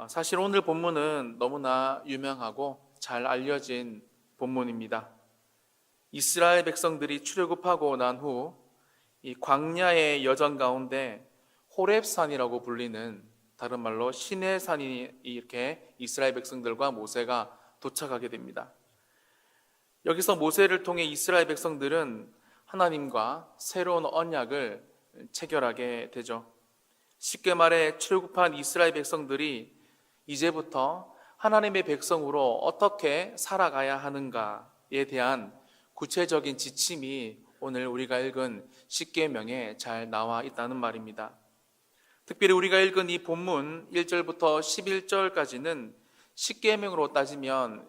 사실 오늘 본문은 너무나 유명하고 잘 알려진 본문입니다. 이스라엘 백성들이 출애굽하고 난 후 이 광야의 여정 가운데 호렙산이라고 불리는, 다른 말로 신의 산이, 이렇게 이스라엘 백성들과 모세가 도착하게 됩니다. 여기서 모세를 통해 이스라엘 백성들은 하나님과 새로운 언약을 체결하게 되죠. 쉽게 말해 출애굽한 이스라엘 백성들이 이제부터 하나님의 백성으로 어떻게 살아가야 하는가에 대한 구체적인 지침이 오늘 우리가 읽은 십계명에 잘 나와 있다는 말입니다. 특별히 우리가 읽은 이 본문 1절부터 11절까지는 십계명으로 따지면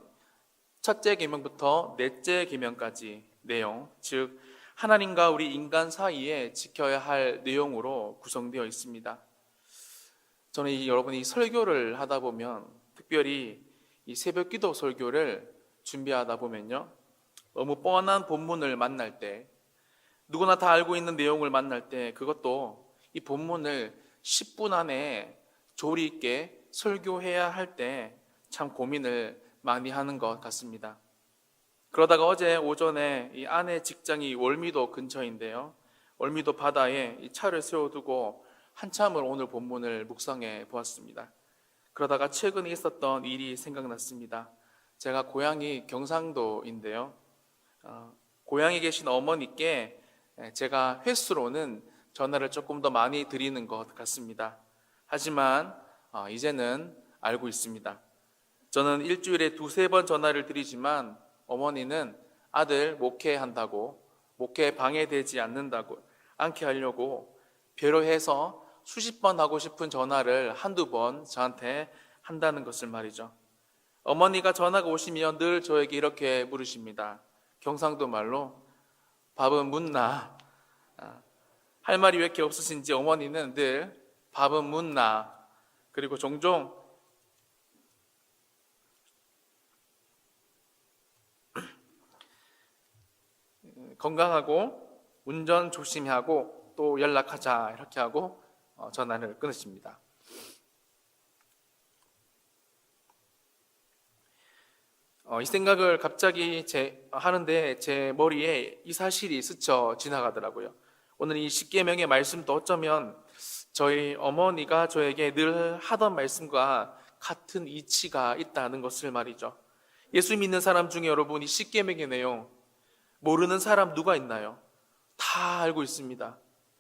첫째 계명부터 넷째 계명까지 내용, 즉 하나님과 우리 인간 사이에 지켜야 할 내용으로 구성되어 있습니다. 저는 여러분이 설교를 하다 보면, 특별히 이 새벽기도 설교를 준비하다 보면요, 너무 뻔한 본문을 만날 때, 누구나 다 알고 있는 내용을 만날 때, 그것도 이 본문을 10분 안에 조리 있게 설교해야 할 때 참 고민을 많이 하는 것 같습니다. 그러다가 어제 오전에 이 아내 직장이 월미도 근처인데요, 월미도 바다에 이 차를 세워두고 한참을 오늘 본문을 묵상해 보았습니다. 그러다가 최근에 있었던 일이 생각났습니다. 제가 고향이 경상도인데요, 고향에 계신 어머니께 제가 횟수로는 전화를 조금 더 많이 드리는 것 같습니다. 하지만 이제는 알고 있습니다. 저는 일주일에 2-3번 전화를 드리지만 어머니는 아들 목회한다고, 목회 방해되지 않게 하려고 배려해서 수십 번 하고 싶은 전화를 한두 번 저한테 한다는 것을 말이죠. 어머니가 전화가 오시면 늘 저에게 이렇게 물으십니다. 경상도 말로 밥은 묻나? 할 말이 왜 이렇게 없으신지 어머니는 늘 밥은 묻나? 그리고 종종 건강하고 운전 조심히 하고 또 연락하자 이렇게 하고 전화를 끊으십니다. 이 생각을 갑자기 하는데 제 머리에 이 사실이 스쳐 지나가더라고요. 오늘 이 십계명의 말씀도 어쩌면 저희 어머니가 저에게 늘 하던 말씀과 같은 이치가 있다는 것을 말이죠. 예수 믿는 사람 중에 여러분 이 십계명의 내용 모르는 사람 누가 있나요? 다 알고 있습니다.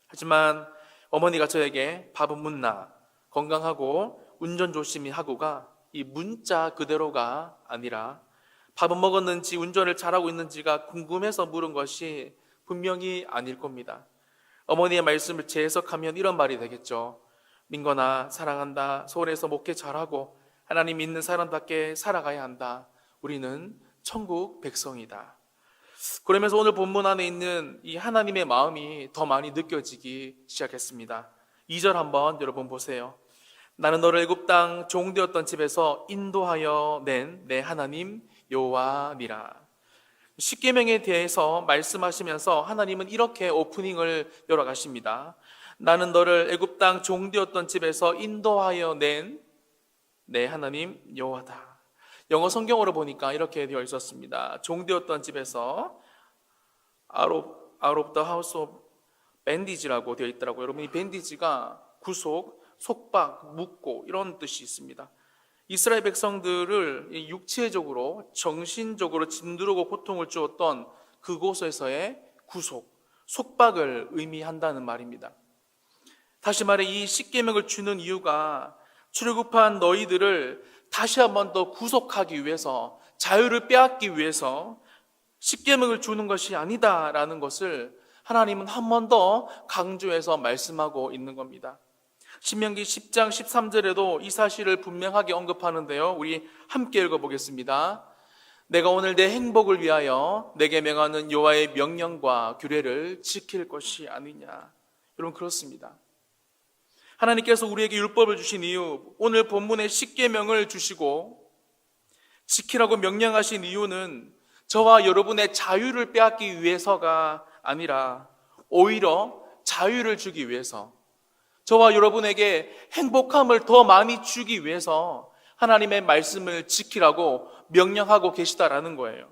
하지만 어머니가 저에게 밥은 묻나, 건강하고 운전 조심히 하고가 이 문자 그대로가 아니라 밥은 먹었는지 운전을 잘하고 있는지가 궁금해서 물은 것이 분명히 아닐 겁니다. 어머니의 말씀을 재해석하면 이런 말이 되겠죠. 민건아 사랑한다. 서울에서 목회 잘하고 하나님 믿는 사람답게 살아가야 한다. 우리는 천국 백성이다. 그러면서 오늘 본문 안에 있는 이 하나님의 마음이 더 많이 느껴지기 시작했습니다. 2절 한번 여러분 보세요. 나는 너를 애굽 땅 종되었던 집에서 인도하여 낸 내 하나님 여호와니라. 십계명에 대해서 말씀하시면서 하나님은 이렇게 오프닝을 열어가십니다. 나는 너를 애굽 땅 종되었던 집에서 인도하여 낸 내 하나님 여호와다. 영어 성경으로 보니까 이렇게 되어 있었습니다. 종되었던 집에서 out of the house of bandage라고 되어 있더라고요. 여러분 이 밴디지가 구속, 속박, 묶고 이런 뜻이 있습니다. 이스라엘 백성들을 육체적으로, 정신적으로 짓누르고 고통을 주었던 그곳에서의 구속, 속박을 의미한다는 말입니다. 다시 말해 이 십계명을 주는 이유가 출애굽한 너희들을 다시 한 번 더 구속하기 위해서, 자유를 빼앗기 위해서 십계명을 주는 것이 아니다라는 것을 하나님은 한 번 더 강조해서 말씀하고 있는 겁니다. 신명기 10장 13절에도 이 사실을 분명하게 언급하는데요, 우리 함께 읽어보겠습니다. 내가 오늘 내 행복을 위하여 내게 명하는 여호와의 명령과 규례를 지킬 것이 아니냐. 여러분 그렇습니다. 하나님께서 우리에게 율법을 주신 이유, 오늘 본문의 십계명을 주시고 지키라고 명령하신 이유는 저와 여러분의 자유를 빼앗기 위해서가 아니라 오히려 자유를 주기 위해서, 저와 여러분에게 행복함을 더 많이 주기 위해서 하나님의 말씀을 지키라고 명령하고 계시다라는 거예요.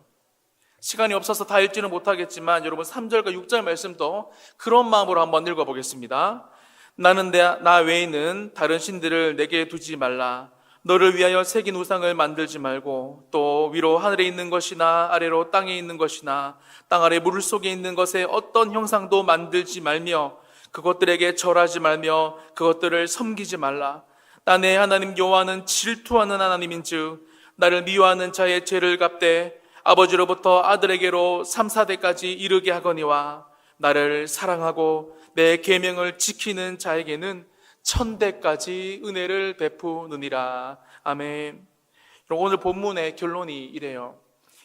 시간이 없어서 다 읽지는 못하겠지만 여러분 3절과 6절 말씀도 그런 마음으로 한번 읽어보겠습니다. 나는 나 외에는 다른 신들을 내게 두지 말라. 너를 위하여 새긴 우상을 만들지 말고 또 위로 하늘에 있는 것이나 아래로 땅에 있는 것이나 땅 아래 물 속에 있는 것에 어떤 형상도 만들지 말며 그것들에게 절하지 말며 그것들을 섬기지 말라. 나 내 하나님 여호와는 질투하는 하나님인즉 나를 미워하는 자의 죄를 갚되 아버지로부터 아들에게로 3, 4대까지 이르게 하거니와 나를 사랑하고 내 계명을 지키는 자에게는 1000대까지 은혜를 베푸느니라. 아멘. 오늘 본문의 결론이 이래요.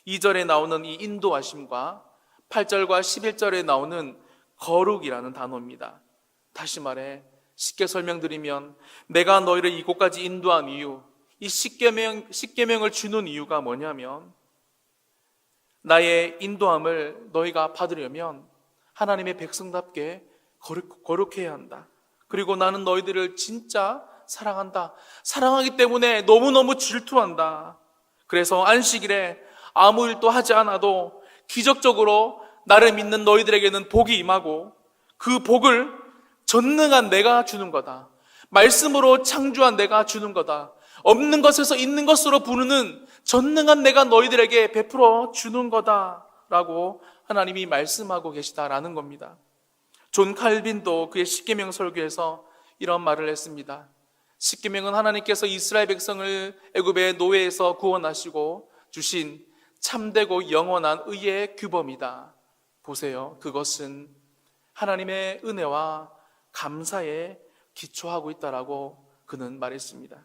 2절에 나오는 이 인도하심과 8절과 11절에 나오는 거룩이라는 단어입니다. 다시 말해 쉽게 설명드리면 내가 너희를 이곳까지 인도한 이유, 이 십계명을 주는 이유가 뭐냐면 나의 인도함을 너희가 받으려면 하나님의 백성답게 거룩해야 한다. 그리고 나는 너희들을 진짜 사랑한다. 사랑하기 때문에 너무너무 질투한다. 그래서 안식일에 아무 일도 하지 않아도 기적적으로 나를 믿는 너희들에게는 복이 임하고 그 복을 전능한 내가 주는 거다. 말씀으로 창조한 내가 주는 거다. 없는 것에서 있는 것으로 부르는 전능한 내가 너희들에게 베풀어 주는 거다라고 하나님이 말씀하고 계시다라는 겁니다. 존 칼빈도 그의 십계명 설교에서 이런 말을 했습니다. 십계명은 하나님께서 이스라엘 백성을 애굽의 노예에서 구원하시고 주신 참되고 영원한 의의 규범이다. 보세요. 그것은 하나님의 은혜와 감사에 기초하고 있다라고 그는 말했습니다.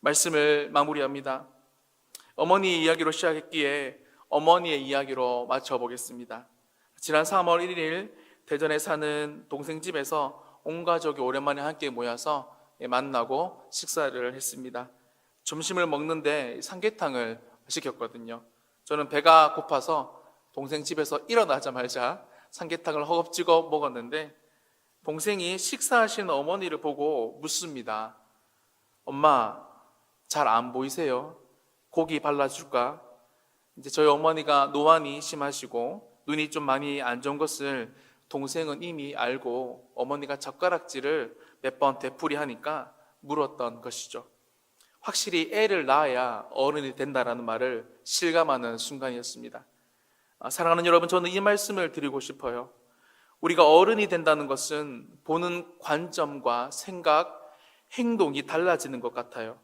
말씀을 마무리합니다. 어머니 이야기로 시작했기에 어머니의 이야기로 맞춰보겠습니다. 지난 3월 1일 대전에 사는 동생 집에서 온 가족이 오랜만에 함께 모여서 만나고 식사를 했습니다. 점심을 먹는데 삼계탕을 시켰거든요. 저는 배가 고파서 동생 집에서 일어나자마자 삼계탕을 허겁지겁 먹었는데 동생이 식사하시는 어머니를 보고 묻습니다. 엄마, 잘 안 보이세요? 고기 발라줄까? 이제 저희 어머니가 노안이 심하시고 눈이 좀 많이 안 좋은 것을 동생은 이미 알고 어머니가 젓가락질을 몇 번 되풀이하니까 물었던 것이죠. 확실히 애를 낳아야 어른이 된다라는 말을 실감하는 순간이었습니다. 사랑하는 여러분, 저는 이 말씀을 드리고 싶어요. 우리가 어른이 된다는 것은 보는 관점과 생각, 행동이 달라지는 것 같아요.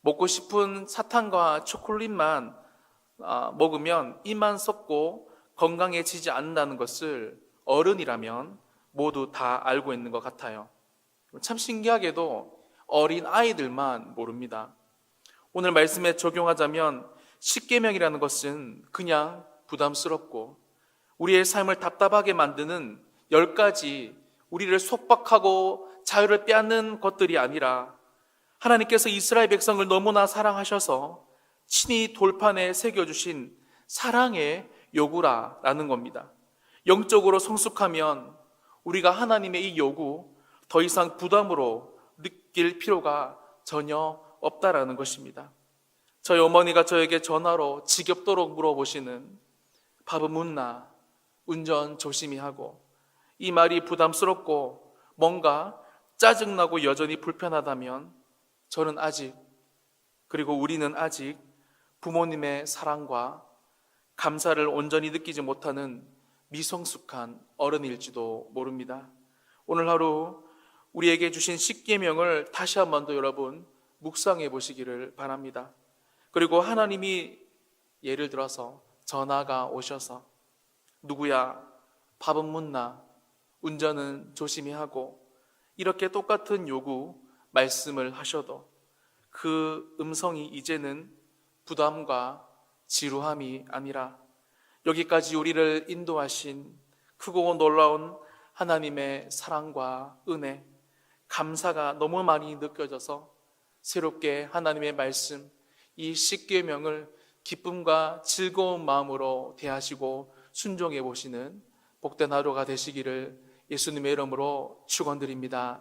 먹고 싶은 사탕과 초콜릿만 먹으면 입만 썩고 건강해지지 않는다는 것을 어른이라면 모두 다 알고 있는 것 같아요. 참 신기하게도 어린 아이들만 모릅니다. 오늘 말씀에 적용하자면 십계명이라는 것은 그냥 부담스럽고 우리의 삶을 답답하게 만드는 10가지 우리를 속박하고 자유를 빼앗는 것들이 아니라 하나님께서 이스라엘 백성을 너무나 사랑하셔서 친히 돌판에 새겨주신 사랑의 요구라는 겁니다. 영적으로 성숙하면 우리가 하나님의 이 요구 더 이상 부담으로 느낄 필요가 전혀 없다라는 것입니다. 저희 어머니가 저에게 전화로 지겹도록 물어보시는 밥은 묻나? 운전 조심히 하고 이 말이 부담스럽고 뭔가 짜증나고 여전히 불편하다면 저는 아직 그리고 우리는 아직 부모님의 사랑과 감사를 온전히 느끼지 못하는 미성숙한 어른일지도 모릅니다. 오늘 하루 우리에게 주신 십계명을 다시 한 번 더 여러분 묵상해 보시기를 바랍니다. 그리고 하나님이 예를 들어서 전화가 오셔서 누구야 밥은 묻나 운전은 조심히 하고 이렇게 똑같은 요구 말씀을 하셔도 그 음성이 이제는 부담과 지루함이 아니라 여기까지 우리를 인도하신 크고 놀라운 하나님의 사랑과 은혜, 감사가 너무 많이 느껴져서 새롭게 하나님의 말씀, 이 십계명을 기쁨과 즐거운 마음으로 대하시고 순종해 보시는 복된 하루가 되시기를 예수님의 이름으로 축원드립니다.